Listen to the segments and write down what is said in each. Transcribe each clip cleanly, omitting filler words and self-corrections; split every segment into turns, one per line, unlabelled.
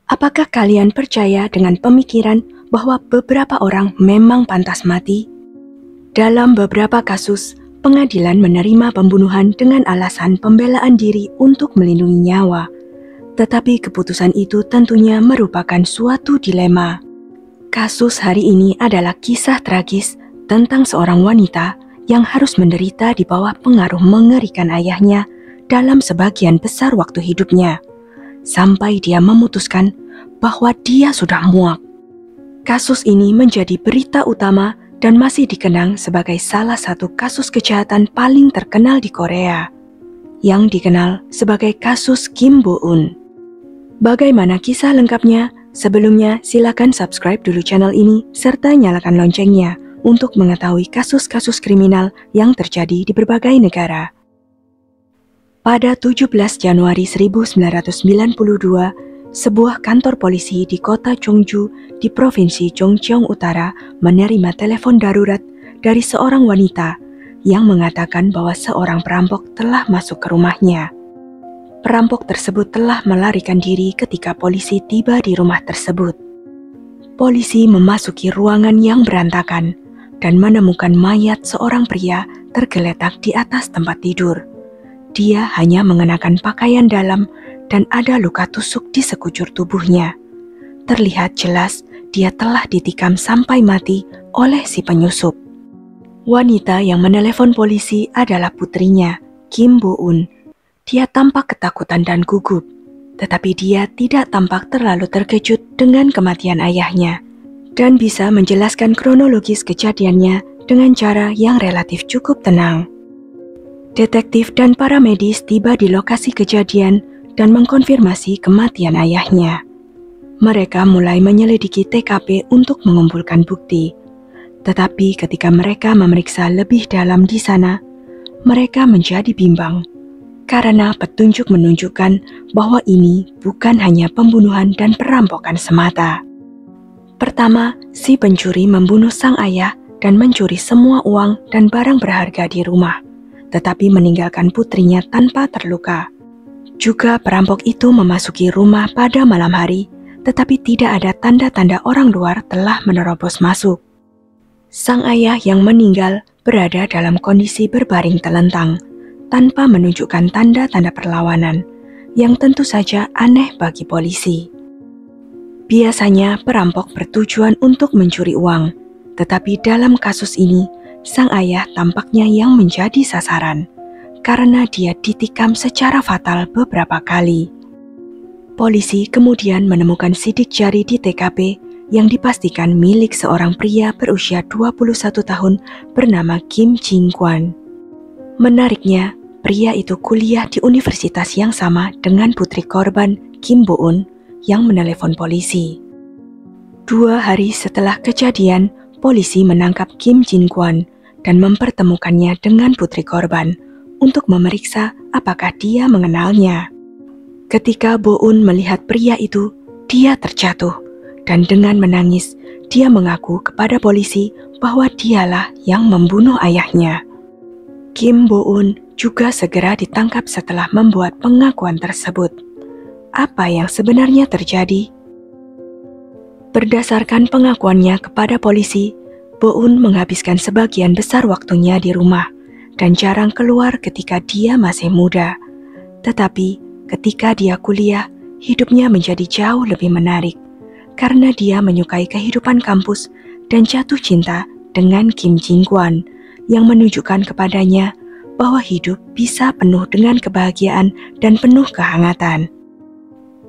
Apakah kalian percaya dengan pemikiran bahwa beberapa orang memang pantas mati? Dalam beberapa kasus, pengadilan menerima pembunuhan dengan alasan pembelaan diri untuk melindungi nyawa. Tetapi keputusan itu tentunya merupakan suatu dilema. Kasus hari ini adalah kisah tragis tentang seorang wanita yang harus menderita di bawah pengaruh mengerikan ayahnya dalam sebagian besar waktu hidupnya, sampai dia memutuskan bahwa dia sudah muak. Kasus ini menjadi berita utama dan masih dikenang sebagai salah satu kasus kejahatan paling terkenal di Korea, yang dikenal sebagai kasus Kim Bo-eun. Bagaimana kisah lengkapnya? Sebelumnya, silakan subscribe dulu channel ini serta nyalakan loncengnya untuk mengetahui kasus-kasus kriminal yang terjadi di berbagai negara. Pada 17 Januari 1992, sebuah kantor polisi di kota Cheongju di Provinsi Gyeonggi Utara menerima telepon darurat dari seorang wanita yang mengatakan bahwa seorang perampok telah masuk ke rumahnya. Perampok tersebut telah melarikan diri ketika polisi tiba di rumah tersebut. Polisi memasuki ruangan yang berantakan dan menemukan mayat seorang pria tergeletak di atas tempat tidur. Dia hanya mengenakan pakaian dalam dan ada luka tusuk di sekujur tubuhnya. Terlihat jelas dia telah ditikam sampai mati oleh si penyusup. Wanita yang menelepon polisi adalah putrinya, Kim Bo-eun. Dia tampak ketakutan dan gugup, tetapi dia tidak tampak terlalu terkejut dengan kematian ayahnya dan bisa menjelaskan kronologis kejadiannya dengan cara yang relatif cukup tenang. Detektif dan para medis tiba di lokasi kejadian dan mengkonfirmasi kematian ayahnya. Mereka mulai menyelidiki TKP untuk mengumpulkan bukti, tetapi ketika mereka memeriksa lebih dalam di sana, mereka menjadi bimbang. Karena petunjuk menunjukkan bahwa ini bukan hanya pembunuhan dan perampokan semata. Pertama, si pencuri membunuh sang ayah dan mencuri semua uang dan barang berharga di rumah, tetapi meninggalkan putrinya tanpa terluka. Juga perampok itu memasuki rumah pada malam hari, tetapi tidak ada tanda-tanda orang luar telah menerobos masuk. Sang ayah yang meninggal berada dalam kondisi berbaring telentang, tanpa menunjukkan tanda-tanda perlawanan, yang tentu saja aneh bagi polisi. Biasanya perampok bertujuan untuk mencuri uang, tetapi dalam kasus ini, sang ayah tampaknya yang menjadi sasaran, karena dia ditikam secara fatal beberapa kali. Polisi kemudian menemukan sidik jari di TKP yang dipastikan milik seorang pria berusia 21 tahun bernama Kim Jin-kwon. Menariknya, pria itu kuliah di universitas yang sama dengan putri korban, Kim Bo-eun, yang menelepon polisi. 2 hari setelah kejadian, polisi menangkap Kim Jin-kwon dan mempertemukannya dengan putri korban untuk memeriksa apakah dia mengenalnya. Ketika Bo-eun melihat pria itu, dia terjatuh dan dengan menangis, dia mengaku kepada polisi bahwa dialah yang membunuh ayahnya. Kim Bo-eun juga segera ditangkap setelah membuat pengakuan tersebut. Apa yang sebenarnya terjadi? Berdasarkan pengakuannya kepada polisi, Bo-eun menghabiskan sebagian besar waktunya di rumah dan jarang keluar ketika dia masih muda. Tetapi ketika dia kuliah, hidupnya menjadi jauh lebih menarik karena dia menyukai kehidupan kampus dan jatuh cinta dengan Kim Jin-kwon yang menunjukkan kepadanya bahwa hidup bisa penuh dengan kebahagiaan dan penuh kehangatan.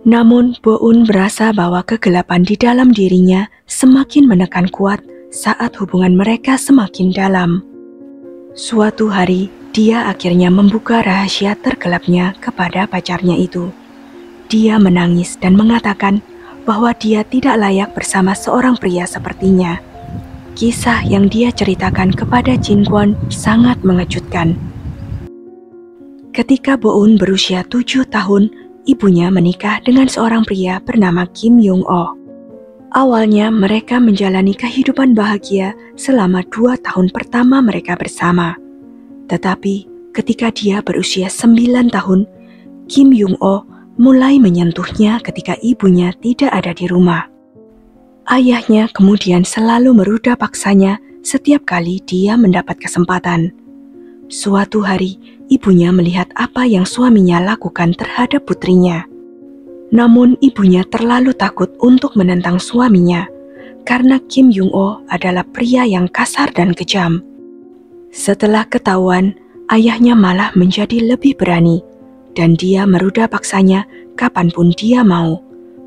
Namun, Bo-eun merasa bahwa kegelapan di dalam dirinya semakin menekan kuat saat hubungan mereka semakin dalam. Suatu hari, dia akhirnya membuka rahasia tergelapnya kepada pacarnya itu. Dia menangis dan mengatakan bahwa dia tidak layak bersama seorang pria sepertinya. Kisah yang dia ceritakan kepada Jin-kwon sangat mengejutkan. Ketika Bo-eun berusia 7 tahun, ibunya menikah dengan seorang pria bernama Kim Young-oh. Awalnya mereka menjalani kehidupan bahagia selama 2 tahun pertama mereka bersama. Tetapi ketika dia berusia 9 tahun, Kim Young-oh mulai menyentuhnya ketika ibunya tidak ada di rumah. Ayahnya kemudian selalu meruda paksanya setiap kali dia mendapat kesempatan. Suatu hari, ibunya melihat apa yang suaminya lakukan terhadap putrinya. Namun ibunya terlalu takut untuk menentang suaminya, karena Kim Jung-oh adalah pria yang kasar dan kejam. Setelah ketahuan, ayahnya malah menjadi lebih berani, dan dia meruda paksanya kapanpun dia mau,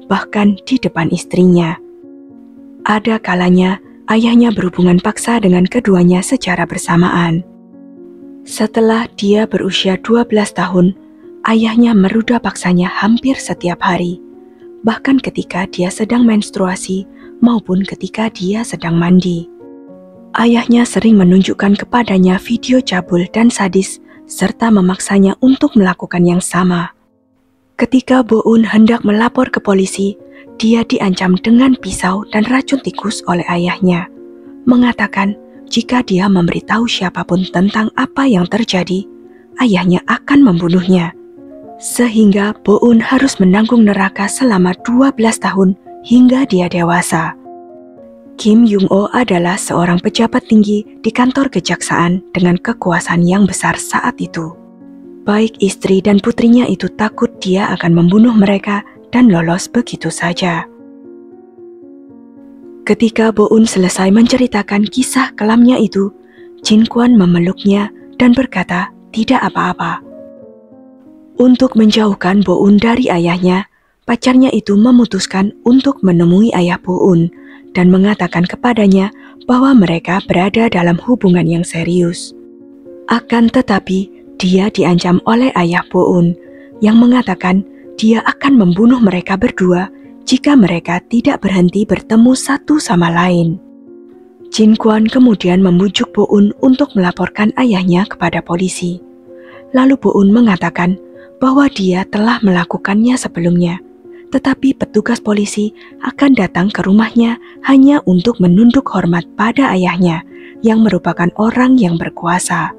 bahkan di depan istrinya. Ada kalanya ayahnya berhubungan paksa dengan keduanya secara bersamaan. Setelah dia berusia 12 tahun, ayahnya meruda paksanya hampir setiap hari, bahkan ketika dia sedang menstruasi maupun ketika dia sedang mandi. Ayahnya sering menunjukkan kepadanya video cabul dan sadis, serta memaksanya untuk melakukan yang sama. Ketika Bo-eun hendak melapor ke polisi, dia diancam dengan pisau dan racun tikus oleh ayahnya, mengatakan jika dia memberitahu siapapun tentang apa yang terjadi, ayahnya akan membunuhnya. Sehingga Bo-eun harus menanggung neraka selama 12 tahun hingga dia dewasa. Kim Jung-oh adalah seorang pejabat tinggi di kantor kejaksaan dengan kekuasaan yang besar saat itu. Baik istri dan putrinya itu takut dia akan membunuh mereka dan lolos begitu saja. Ketika Bo-eun selesai menceritakan kisah kelamnya itu, Jin Kwon memeluknya dan berkata tidak apa-apa. Untuk menjauhkan Bo-eun dari ayahnya, pacarnya itu memutuskan untuk menemui ayah Bo-eun dan mengatakan kepadanya bahwa mereka berada dalam hubungan yang serius. Akan tetapi, dia diancam oleh ayah Bo-eun yang mengatakan dia akan membunuh mereka berdua jika mereka tidak berhenti bertemu satu sama lain. Jin Kwon kemudian membujuk Bo-eun untuk melaporkan ayahnya kepada polisi. Lalu Bo-eun mengatakan bahwa dia telah melakukannya sebelumnya, tetapi petugas polisi akan datang ke rumahnya hanya untuk menunduk hormat pada ayahnya yang merupakan orang yang berkuasa.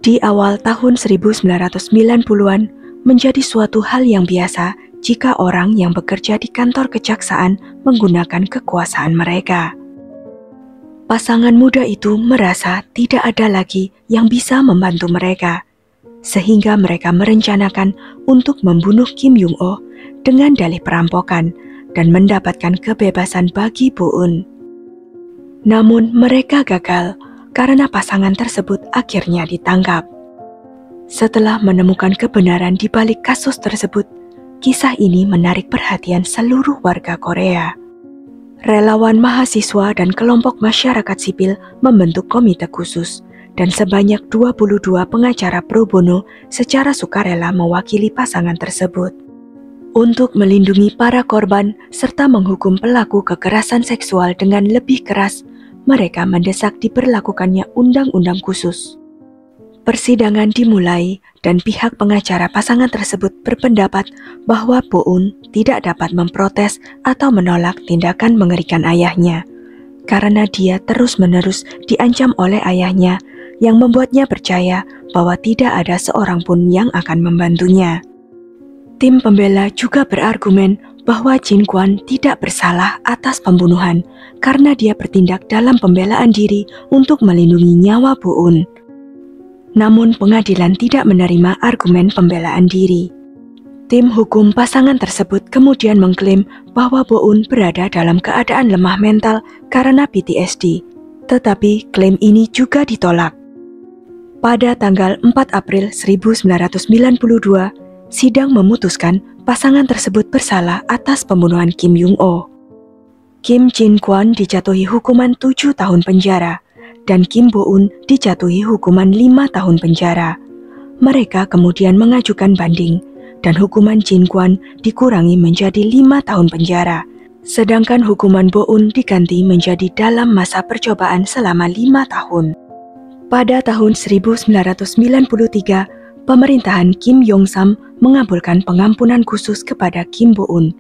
Di awal tahun 1990-an menjadi suatu hal yang biasa jika orang yang bekerja di kantor kejaksaan menggunakan kekuasaan mereka. Pasangan muda itu merasa tidak ada lagi yang bisa membantu mereka, sehingga mereka merencanakan untuk membunuh Kim Jung-oh dengan dalih perampokan dan mendapatkan kebebasan bagi Bo-eun. Namun mereka gagal karena pasangan tersebut akhirnya ditangkap. Setelah menemukan kebenaran di balik kasus tersebut, kisah ini menarik perhatian seluruh warga Korea. Relawan mahasiswa dan kelompok masyarakat sipil membentuk komite khusus dan sebanyak 22 pengacara pro bono secara sukarela mewakili pasangan tersebut. Untuk melindungi para korban serta menghukum pelaku kekerasan seksual dengan lebih keras, mereka mendesak diberlakukannya undang-undang khusus. Persidangan dimulai dan pihak pengacara pasangan tersebut berpendapat bahwa Bo-eun tidak dapat memprotes atau menolak tindakan mengerikan ayahnya, karena dia terus-menerus diancam oleh ayahnya yang membuatnya percaya bahwa tidak ada seorang pun yang akan membantunya. Tim pembela juga berargumen bahwa Jin Kwon tidak bersalah atas pembunuhan karena dia bertindak dalam pembelaan diri untuk melindungi nyawa Bo-eun. Namun pengadilan tidak menerima argumen pembelaan diri. Tim hukum pasangan tersebut kemudian mengklaim bahwa Bo-eun berada dalam keadaan lemah mental karena PTSD, tetapi klaim ini juga ditolak. Pada tanggal 4 April 1992, sidang memutuskan pasangan tersebut bersalah atas pembunuhan Kim Jung-oh. Kim Jin Kwon dijatuhi hukuman 7 tahun penjara, dan Kim Bo-eun dijatuhi hukuman 5 tahun penjara. Mereka kemudian mengajukan banding, dan hukuman Jin Kwon dikurangi menjadi 5 tahun penjara, sedangkan hukuman Bo-eun diganti menjadi dalam masa percobaan selama 5 tahun. Pada tahun 1993, pemerintahan Kim Yong-sam mengabulkan pengampunan khusus kepada Kim Bo-eun,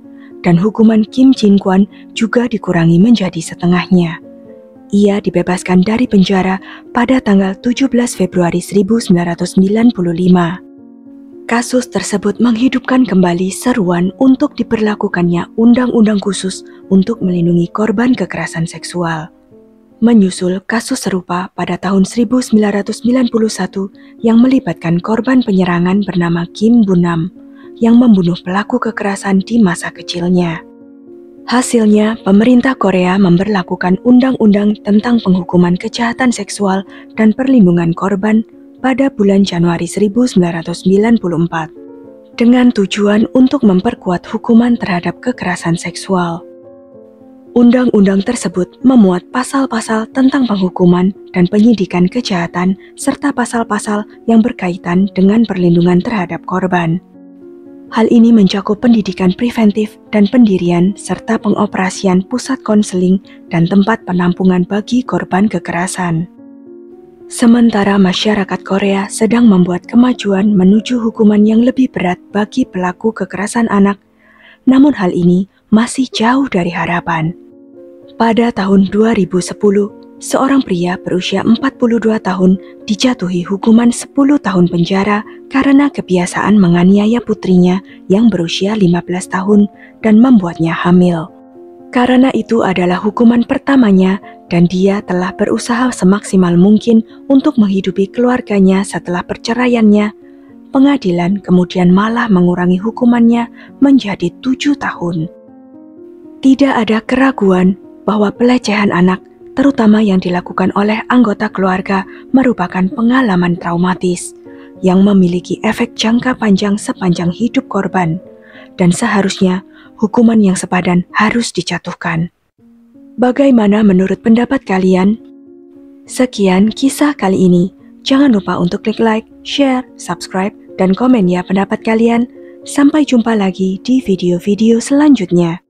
dan hukuman Kim Jin Kwon juga dikurangi menjadi setengahnya. Ia dibebaskan dari penjara pada tanggal 17 Februari 1995. Kasus tersebut menghidupkan kembali seruan untuk diberlakukannya undang-undang khusus untuk melindungi korban kekerasan seksual. Menyusul kasus serupa pada tahun 1991 yang melibatkan korban penyerangan bernama Kim Bun-nam yang membunuh pelaku kekerasan di masa kecilnya. Hasilnya, pemerintah Korea memberlakukan undang-undang tentang penghukuman kejahatan seksual dan perlindungan korban pada bulan Januari 1994 dengan tujuan untuk memperkuat hukuman terhadap kekerasan seksual. Undang-undang tersebut memuat pasal-pasal tentang penghukuman dan penyidikan kejahatan serta pasal-pasal yang berkaitan dengan perlindungan terhadap korban. Hal ini mencakup pendidikan preventif dan pendirian serta pengoperasian pusat konseling dan tempat penampungan bagi korban kekerasan. Sementara masyarakat Korea sedang membuat kemajuan menuju hukuman yang lebih berat bagi pelaku kekerasan anak, namun hal ini masih jauh dari harapan. Pada tahun 2010, seorang pria berusia 42 tahun dijatuhi hukuman 10 tahun penjara karena kebiasaan menganiaya putrinya yang berusia 15 tahun dan membuatnya hamil. Karena itu adalah hukuman pertamanya dan dia telah berusaha semaksimal mungkin untuk menghidupi keluarganya setelah perceraiannya. Pengadilan kemudian malah mengurangi hukumannya menjadi 7 tahun. Tidak ada keraguan bahwa pelecehan anak, terutama yang dilakukan oleh anggota keluarga, merupakan pengalaman traumatis yang memiliki efek jangka panjang sepanjang hidup korban, dan seharusnya hukuman yang sepadan harus dijatuhkan. Bagaimana menurut pendapat kalian? Sekian kisah kali ini. Jangan lupa untuk klik like, share, subscribe, dan komen ya pendapat kalian. Sampai jumpa lagi di video-video selanjutnya.